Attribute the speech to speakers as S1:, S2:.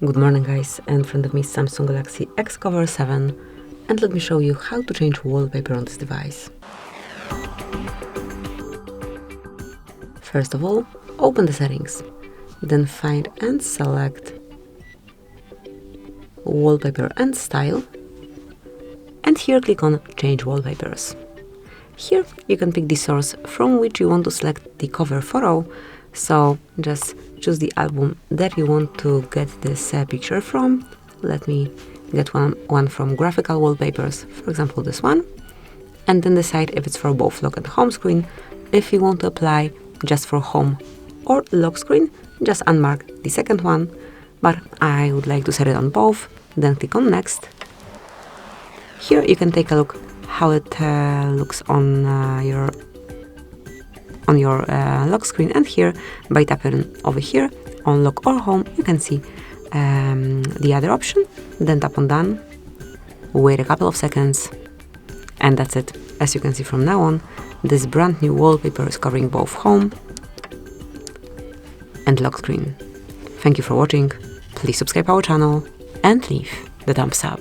S1: Good morning guys, in front of me is Samsung Galaxy XCover 7 and let me show you how to change wallpaper on this device. First of all, open the settings, then find and select Wallpaper and Style, and here click on Change Wallpapers. Here you can pick the source from which you want to select the cover photo, so just choose the album that you want to get this picture from. Let me get one from graphical wallpapers, for example this one, and then decide if it's for both lock and home screen. If you want to apply just for home or lock screen, just unmark the second one, but I would like to set it on both, then click on next. Here you can take a look how it looks on your lock screen, and here by tapping over here on lock or home you can see the other option, then tap on done, wait a couple of seconds, and that's it. As you can see, from now on this brand new wallpaper is covering both home and lock screen. Thank you for watching, please subscribe our channel and leave the thumbs up.